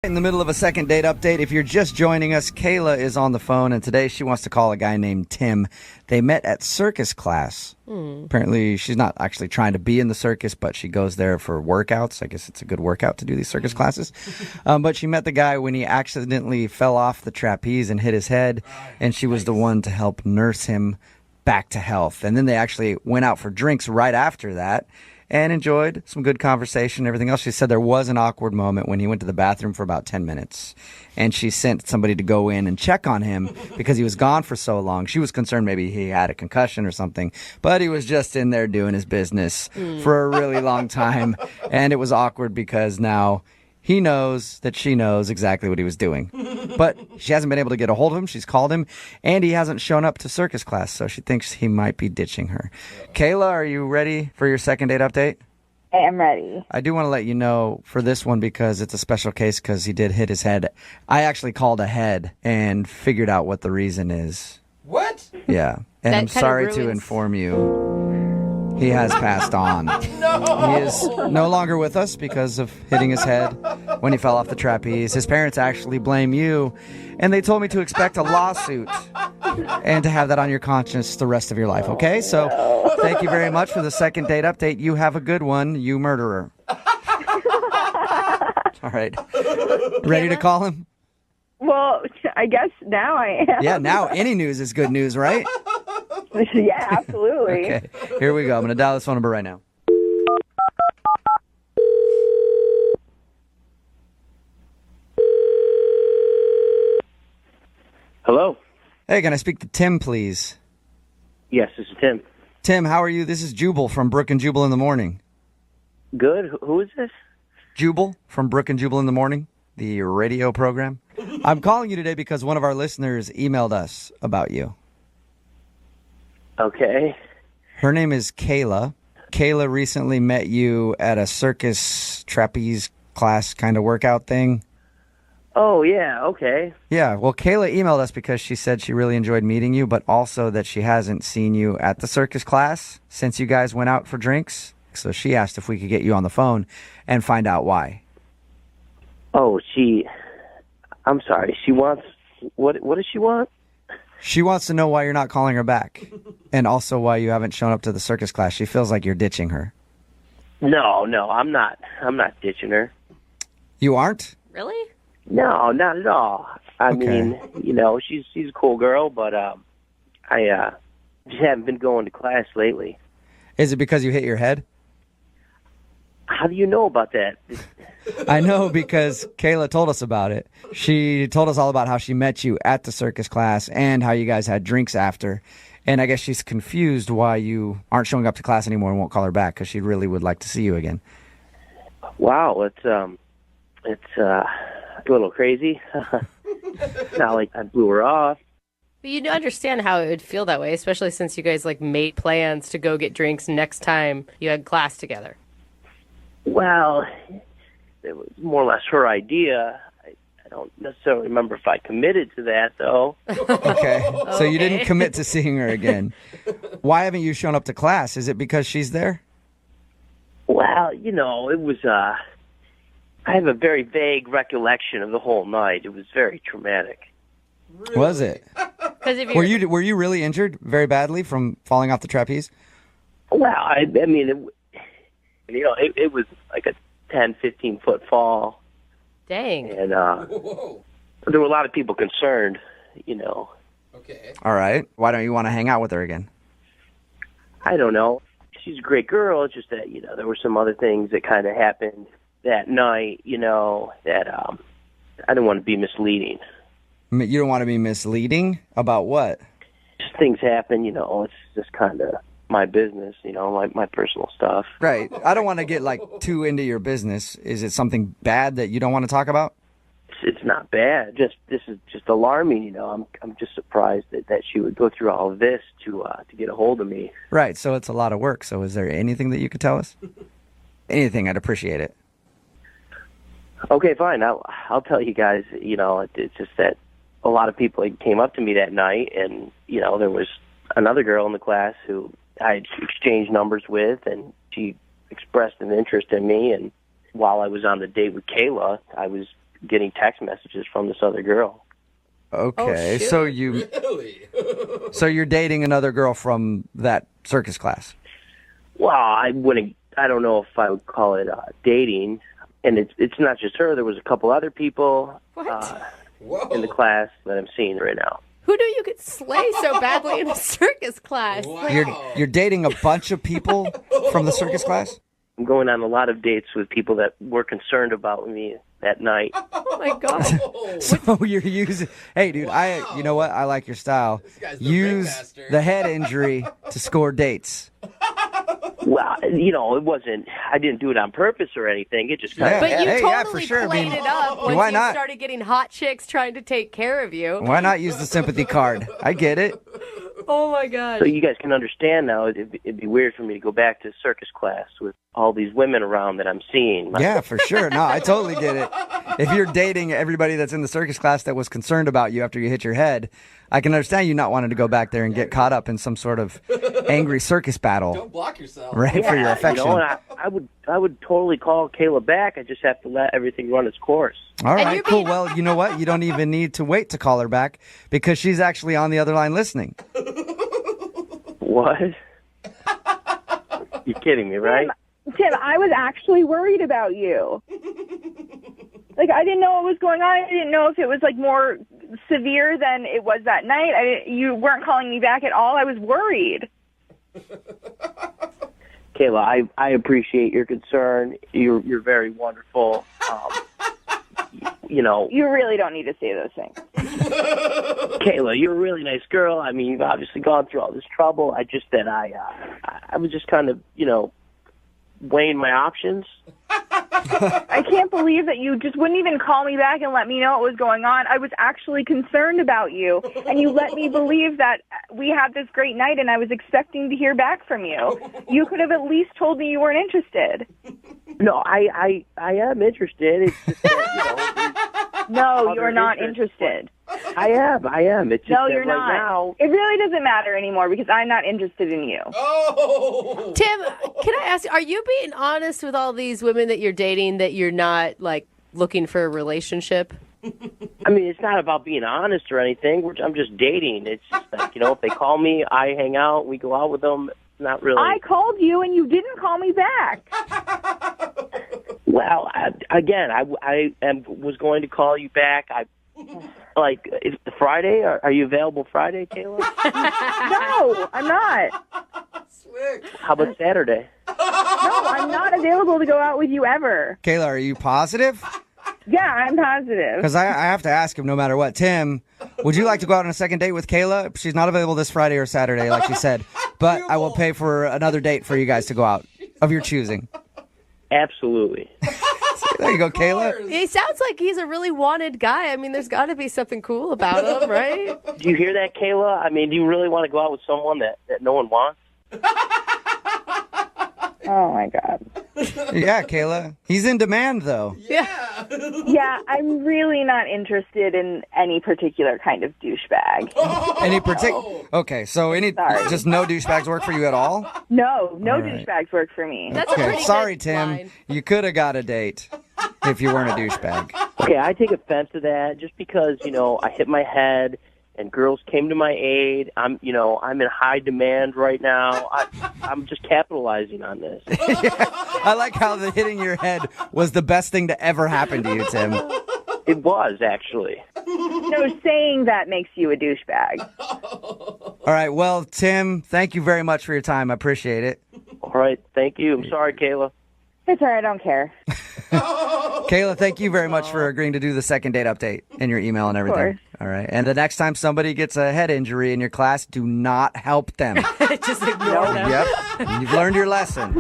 In the middle of a second date update, if you're just joining us, Kayla is on the phone, and today she wants to call a guy named Tim. They met at circus class. Apparently, she's not actually trying to be in the circus, but she goes there for workouts. I guess it's a good workout to do these circus classes. But she met the guy when he accidentally fell off the trapeze and hit his head, and she was the one to help nurse him back to health. And then they actually went out for drinks right after that and enjoyed some good conversation and everything else. She said there was an awkward moment when he went to the bathroom for about 10 minutes. And she sent somebody to go in and check on him because he was gone for so long. She was concerned maybe he had a concussion or something. But he was just in there doing his business for a really long time. And it was awkward because now he knows that she knows exactly what he was doing. But she hasn't been able to get a hold of him. She's called him, and he hasn't shown up to circus class, so she thinks he might be ditching her. Kayla, are you ready for your second date update? I am ready. I do want to let you know for this one because it's a special case because he did hit his head. I actually called ahead and figured out what the reason is. What? Yeah. And I'm sorry to inform you. He has passed on. No! He is no longer with us because of hitting his head when he fell off the trapeze. His parents actually blame you, and they told me to expect a lawsuit and to have that on your conscience the rest of your life, okay? So thank you very much for the second date update. You have a good one, you murderer. All right. Ready to call him? Well, I guess now I am. Yeah, now any news is good news, right? Yeah, absolutely. Okay, here we go. I'm going to dial this phone number right now. Hello? Hey, can I speak to Tim, please? Yes, this is Tim. Tim, how are you? This is Jubal from Brook and Jubal in the Morning. Good. Who is this? Jubal from Brook and Jubal in the Morning, the radio program. I'm calling you today because one of our listeners emailed us about you. Okay. Her name is Kayla. Kayla recently met you at a circus trapeze class kind of workout thing. Oh, yeah, okay. Yeah, well, Kayla emailed us because she said she really enjoyed meeting you, but also that she hasn't seen you at the circus class since you guys went out for drinks. So she asked if we could get you on the phone and find out why. Oh, I'm sorry. She wants... What does she want? She wants to know why you're not calling her back, and also why you haven't shown up to the circus class. She feels like you're ditching her. No, I'm not ditching her. You aren't? Really? No, not at all. I Okay. mean, she's a cool girl, but I just haven't been going to class lately. Is it because you hit your head? How do you know about that? I know because Kayla told us about it. She told us all about how she met you at the circus class and how you guys had drinks after. And I guess she's confused why you aren't showing up to class anymore and won't call her back because she really would like to see you again. Wow, it's a little crazy. Not like I blew her off. But you understand how it would feel that way, especially since you guys made plans to go get drinks next time you had class together. Well, it was more or less her idea. I don't necessarily remember if I committed to that, though. Okay. So you didn't commit to seeing her again. Why haven't you shown up to class? Is it because she's there? Well, it was, I have a very vague recollection of the whole night. It was very traumatic. Really? Was it? If Were you really injured very badly from falling off the trapeze? Well, I mean, it was like a 10, 15-foot fall. Dang. And Whoa. there were a lot of people concerned, Okay. All right. Why don't you want to hang out with her again? I don't know. She's a great girl. It's just that, there were some other things that kind of happened that night, that I didn't want to be misleading. You don't want to be misleading? About what? Just things happen, it's just kind of my business, my personal stuff. Right. I don't want to get too into your business. Is it something bad that you don't want to talk about? It's not bad. This is just alarming, I'm just surprised that she would go through all of this to get a hold of me. Right. So it's a lot of work. So is there anything that you could tell us? Anything. I'd appreciate it. Okay, fine. I'll tell you guys, it's just that a lot of people came up to me that night, and, there was another girl in the class who I exchanged numbers with, and she expressed an interest in me. And while I was on the date with Kayla, I was getting text messages from this other girl. Okay, shoot. so Really? so you're dating another girl from that circus class. Well, I don't know if I would call it dating. And it's not just her. There was a couple other people What? in the class that I'm seeing right now. Who knew you could slay so badly in a circus class? Wow. You're dating a bunch of people from the circus class? I'm going on a lot of dates with people that were concerned about me that night. Oh my god. So you're using... Hey, dude, you know what? I like your style. guy's the Use ringmaster. the head injury to score dates. Well, it wasn't. I didn't do it on purpose or anything. It just kind Yeah. of. But you Hey, yeah, totally for sure. I played mean, it up once why you not? started getting hot chicks trying to take care of you. Why not use the sympathy card? I get it. Oh my gosh. So you guys can understand now. It'd be weird for me to go back to circus class with all these women around that I'm seeing. Yeah, for sure. No, I totally get it. If you're dating everybody that's in the circus class that was concerned about you after you hit your head, I can understand you not wanting to go back there and get caught up in some sort of angry circus battle, Don't block yourself. right? For your affection. And I would totally call Kayla back. I just have to let everything run its course. All And right, you're cool. being- Well, you know what? You don't even need to wait to call her back because she's actually on the other line listening. What? You're kidding me, right? Tim, I was actually worried about you. Like, I didn't know what was going on. I didn't know if it was, like, more severe than it was that night. You weren't calling me back at all. I was worried. Kayla, I appreciate your concern. You're very wonderful. You really don't need to say those things. Kayla, you're a really nice girl. I mean, you've obviously gone through all this trouble. I was just kind of, weighing my options. I can't believe that you just wouldn't even call me back and let me know what was going on. I was actually concerned about you, and you let me believe that we had this great night, and I was expecting to hear back from you. You could have at least told me you weren't interested. No, I am interested. It's just that, No, other you're not interests, interested. I am. It's just No, that you're right not. now. It really doesn't matter anymore because I'm not interested in you. Oh! Tim, can I ask, are you being honest with all these women that you're dating that you're not, like, looking for a relationship? I mean, it's not about being honest or anything. I'm just dating. It's just like, if they call me, I hang out, we go out with them. Not really. I called you and you didn't call me back. Well, I was going to call you back. Is Friday? Are you available Friday, Kayla? No, I'm not. Slick. How about Saturday? No, I'm not available to go out with you ever. Kayla, are you positive? Yeah, I'm positive. Because I have to ask him no matter what. Tim, would you like to go out on a second date with Kayla? She's not available this Friday or Saturday, like she said. But I will pay for another date for you guys to go out of your choosing. Absolutely. There you go, Kayla. He sounds like he's a really wanted guy. I mean, there's got to be something cool about him, right? Do you hear that, Kayla? I mean, do you really want to go out with someone that no one wants? Oh, my God. Yeah, Kayla. He's in demand, though. Yeah. Yeah, I'm really not interested in any particular kind of douchebag. Any particular? Okay, so Sorry. just no douchebags work for you at all? No All right. douchebags work for me. That's a Okay, pretty sorry, good Tim. line. You could have got a date if you weren't a douchebag. Okay, I take offense to that just because, I hit my head and girls came to my aid. I'm in high demand right now. I'm just capitalizing on this. I like how the hitting your head was the best thing to ever happen to you, Tim. It was, actually. No, saying that makes you a douchebag. All right, well, Tim, thank you very much for your time. I appreciate it. All right, thank you. I'm sorry, Kayla. It's all right, I don't care. Kayla, thank you very much for agreeing to do the second date update in your email and everything. course. All right. And the next time somebody gets a head injury in your class, do not help them. Just ignore them. Yep. You've learned your lesson.